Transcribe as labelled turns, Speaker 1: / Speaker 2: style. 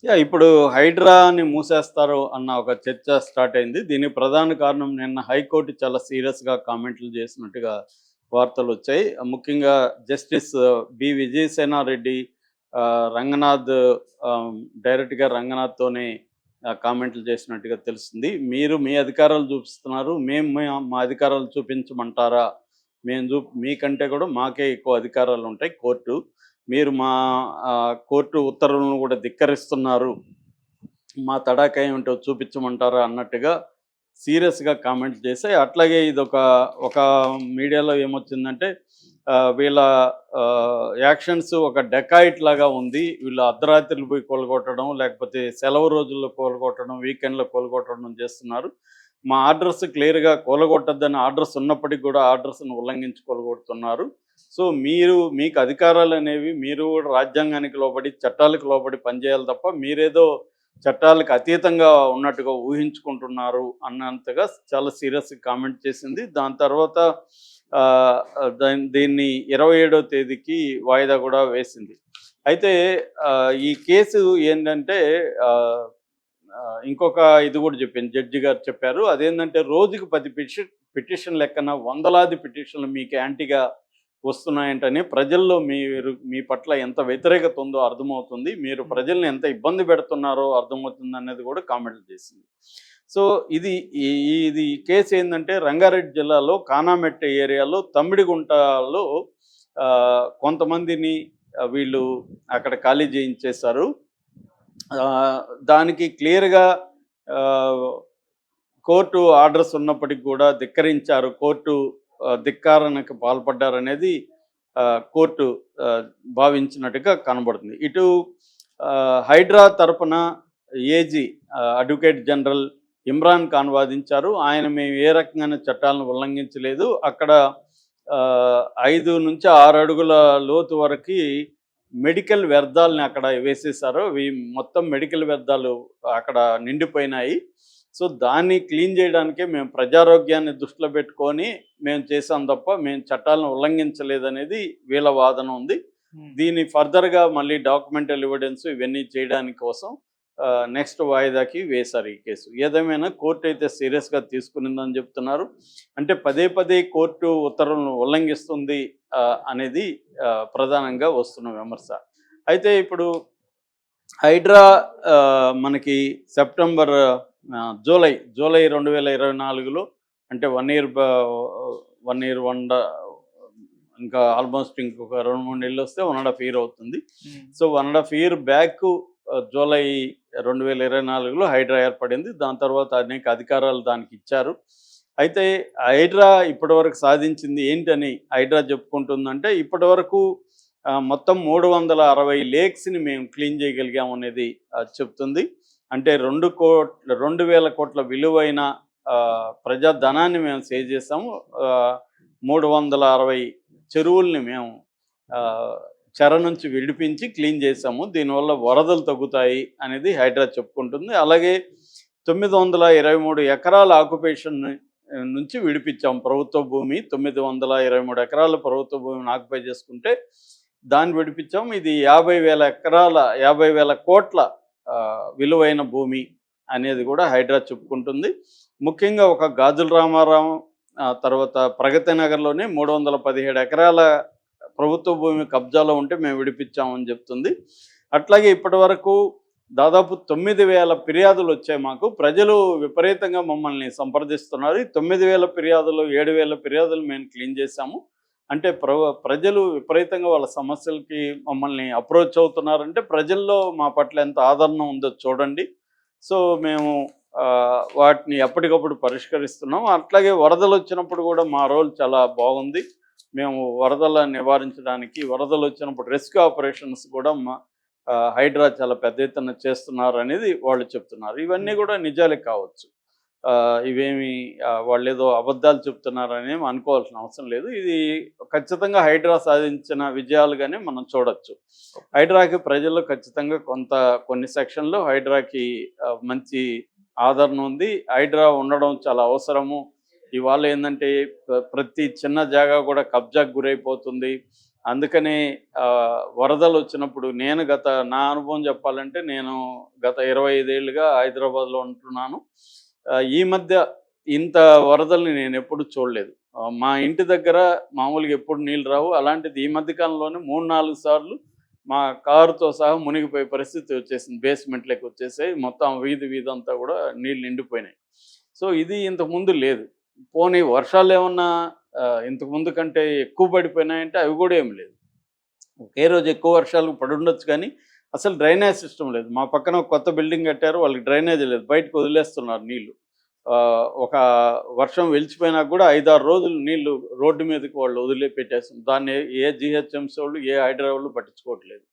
Speaker 1: ఇప్పుడు హైడ్రాని మూసేస్తారు అన్న ఒక చర్చ స్టార్ట్ అయింది. దీనికి ప్రధాన కారణం నిన్న హైకోర్టు చాలా సీరియస్‌గా కామెంట్లు చేసినట్టుగా వార్తలొచ్చాయి. ముఖ్యంగా జస్టిస్ విజయసేనారెడ్డి రంగనాథ్ ఆహ్, డైరెక్ట్‌గా రంగనాథ్‌తోనే కామెంట్లు చేసినట్టుగా తెలుస్తుంది. మీరు మీ అధికారాలు చూపిస్తున్నారు. మేము మా అధికారాలు చూపించమంటారా? మీకంటే కూడా మాకే ఎక్కువ అధికారాలుంటాయి కోర్టు. మీరు మా కోర్టు ఉత్తర్వులను కూడా ధిక్కరిస్తున్నారు. మా తడాఖా ఏమిటో చూపించమంటారా అన్నట్టుగా సీరియస్‌గా కామెంట్స్ చేశాయి. అట్లాగే ఒక మీడియాలో ఏమొచ్చిందంటే వీళ్ళ యాక్షన్స్ ఒక డెకాయిట్ లాగా ఉంది. వీళ్ళు అర్ధరాత్రులు పోయి కూలగొట్టడం, లేకపోతే సెలవు రోజుల్లో కూలగొట్టడం, వీకెండ్‌లో కూలగొట్టడం చేస్తున్నారు. మా ఆర్డర్స్ క్లియర్‌గా కూలగొట్టొద్దని ఆర్డర్స్ ఉన్నప్పటికి కూడా ఆర్డర్స్‌ని ఉల్లంఘించి కూలగొడుతున్నారు. సో, మీకు అధికారాలనేవి మీరు కూడా రాజ్యాంగానికి లోబడి, చట్టాలకు లోబడి పనిచేయాలి తప్ప మీరేదో చట్టాలకు అతీతంగా ఉన్నట్టుగా ఊహించుకుంటున్నారు అన్నంతగా చాలా సీరియస్‌గా కామెంట్ చేసింది. దాని తర్వాత దీన్ని 27వ తేదీకి వాయిదా కూడా వేసింది. అయితే ఈ కేసు ఏంటంటే ఆహ్, ఇంకొక ఇది కూడా చెప్పింది. జడ్జి గారు చెప్పారు. అదేంటంటే రోజుకి 10 పిటిషన్ లెక్కన వందలాది పిటిషన్‌లు మీకు యాంటీగా వస్తున్నాయంటనే ప్రజల్లో మీ పట్ల ఎంత వ్యతిరేకత ఉందో అర్థమవుతుంది. మీరు ప్రజల్ని ఎంత ఇబ్బంది పెడుతున్నారో అర్థమవుతుందనేది కూడా కామెంట్లు చేసింది. సో, ఇది ఈ ఇది కేసు ఏందంటే రంగారెడ్డి జిల్లాలో కానామెట్ట ఏరియాలో తమ్మిడిగుంటలో కొంతమందిని వీళ్ళు అక్కడ ఖాళీ చేయించేశారు. ఆహ్, దానికి క్లియర్‌గా ఆహ్, కోర్టు ఆర్డర్స్ ఉన్నప్పటికి కూడా ధిక్కరించారు. కోర్టు ధిక్కారణకు పాల్పడ్డారనేది కోర్టు ఆహ్, భావించినట్టుగా కనబడుతుంది. ఇటు హైడ్రా తరపున AG advocate general Imran Khan వాదించారు. మేము ఏ రకంగాను చట్టాలను ఉల్లంఘించలేదు. అక్కడ 5-6 అడుగుల లోతు వరకి మెడికల్ వ్యర్థాలని అక్కడ వేసేశారు. మొత్తం మెడికల్ వ్యర్థాలు అక్కడ నిండిపోయినాయి. సో, దాన్ని క్లీన్ చేయడానికే మేము ప్రజారోగ్యాన్ని దృష్టిలో పెట్టుకొని మేము చేసాం తప్ప, మేము చట్టాలను ఉల్లంఘించలేదనేది వీళ్ళ వాదన ఉంది. దీన్ని ఫర్దర్‌గా మళ్ళీ డాక్యుమెంటల్ ఎవిడెన్స్ ఇవన్నీ చేయడానికి కోసం నెక్స్ట్ వాయిదాకి వేశారు ఈ కేసు. ఏదేమైనా కోర్టు అయితే సీరియస్‌గా తీసుకునిందని చెప్తున్నారు. అంటే పదే పదే కోర్టు ఉత్తర్వులను ఉల్లంఘిస్తుంది అనేది ప్రధానంగా వస్తున్న విమర్శ. అయితే ఇప్పుడు హైడ్రా మనకి సెప్టెంబర్ జూలై 2024లో అంటే 1 ఇయర్ 1 ఇయర్ ఇంకా ఆల్మోస్ట్ ఇంకొక 2, 3 నెలలు వస్తే 1½ ఇయర్ అవుతుంది. సో, 1½ ఇయర్ బ్యాక్ జూలై 2024లో హైడ్రా ఏర్పడింది. దాని తర్వాత అనేక అధికారాలు దానికి ఇచ్చారు. అయితే హైడ్రా ఇప్పటివరకు సాధించింది ఏంటని హైడ్రా చెప్పుకుంటుందంటే ఇప్పటివరకు మొత్తం 360 లేక్స్‌ని మేము క్లీన్ చేయగలిగాం అనేది చెప్తుంది. అంటే 2,000 కోట్ల విలువైన ప్రజాధనాన్ని మేము సేవ్ చేసాము. 360 చెరువుల్ని మేము చెర నుంచి విడిపించి క్లీన్ చేసాము. దీనివల్ల వరదలు తగ్గుతాయి అనేది హైడ్రా చెప్పుకుంటుంది. అలాగే 923 ఎకరాల ఆక్యుపేషన్ నుంచి విడిపించాం ప్రభుత్వ భూమి. 923 ఎకరాల ప్రభుత్వ భూమిని ఆక్యుపై చేసుకుంటే దాన్ని విడిపించాం. ఇది 50,000 కోట్ల విలువైన భూమి అనేది కూడా హైడ్రా చెప్పుకుంటుంది. ముఖ్యంగా ఒక గాజుల రామారావు తర్వాత ప్రగతి నగర్‌లోనే 317 ఎకరాల ప్రభుత్వ భూమి కబ్జాలో ఉంటే మేము విడిపించామని చెప్తుంది. అట్లాగే ఇప్పటివరకు దాదాపు 9,000 ఫిర్యాదులు వచ్చాయి మాకు. ప్రజలు విపరీతంగా మమ్మల్ని సంప్రదిస్తున్నారు. ఈ 9,000 ఫిర్యాదులు 7,000 ఫిర్యాదులు మేము క్లీన్ చేశాము. అంటే ప్రజలు విపరీతంగా వాళ్ళ సమస్యలకి మమ్మల్ని అప్రోచ్ అవుతున్నారంటే ప్రజల్లో మా పట్ల ఎంత ఆదరణ ఉందో చూడండి. సో, మేము వాటిని ఎప్పటికప్పుడు పరిష్కరిస్తున్నాం. అట్లాగే వరదలు వచ్చినప్పుడు కూడా మా రోల్ చాలా బాగుంది. మేము వరదలను నివారించడానికి వరదలు వచ్చినప్పుడు రెస్క్యూ ఆపరేషన్స్ కూడా హైడ్రా చాలా పెద్ద ఎత్తున చేస్తున్నారు అనేది వాళ్ళు చెప్తున్నారు. ఇవన్నీ కూడా నిజాలే కావచ్చు. ఇవేమి వాళ్ళేదో అబద్ధాలు చెప్తున్నారని అనుకోవాల్సిన అవసరం లేదు. ఇది ఖచ్చితంగా హైడ్రా సాధించిన విజయాలుగానే మనం చూడొచ్చు. హైడ్రాకి ప్రజల్లో ఖచ్చితంగా కొన్ని సెక్షన్‌లో హైడ్రాకి మంచి ఆదరణ ఉంది. హైడ్రా ఉండడం చాలా అవసరము. ఇవాళ ఏందంటే ప్రతి చిన్న జాగా కూడా కబ్జాకు గురైపోతుంది. అందుకని వరదలు వచ్చినప్పుడు నా అనుభవం చెప్పాలంటే నేను గత 25 ఏళ్ళుగా హైదరాబాద్‌లో ఉంటున్నాను. ఈ మధ్య ఇంత వరదల్ని నేనెప్పుడు చూడలేదు. మా ఇంటి దగ్గర మామూలుగా ఎప్పుడు నీళ్ళు రావు. అలాంటిది ఈ మధ్య కాలంలోనే 3, 4 సార్లు మా కారుతో సహా మునిగిపోయే పరిస్థితి వచ్చేసింది. బేస్‌మెంట్‌లోకి వచ్చేసాయి. మొత్తం వీధంతా కూడా నీళ్ళు నిండిపోయినాయి. సో, ఇది ఇంతకుముందు లేదు. పోనీ వర్షాలేమన్నా ఇంతకుముందు కంటే ఎక్కువ పడిపోయినాయంటే అవి కూడా ఏమి లేదు. ఒకే రోజు ఎక్కువ వర్షాలు పడుండొచ్చు కానీ, అసలు డ్రైనేజ్ సిస్టమ్ లేదు. మా పక్కన ఒక కొత్త బిల్డింగ్ కట్టారు. వాళ్ళకి డ్రైనేజ్ లేదు. బయటకు వదిలేస్తున్నారు నీళ్ళు. ఒక వర్షం వెలిచిపోయినా కూడా 5, 6 రోజులు నీళ్ళు రోడ్డు మీదకి వాళ్ళు వదిలిపెట్టేస్తున్నారు. దాన్ని ఏ జీహెచ్ఎంసీ వాళ్ళు, ఏ హైడ్రా వాళ్ళు పట్టించుకోవట్లేదు.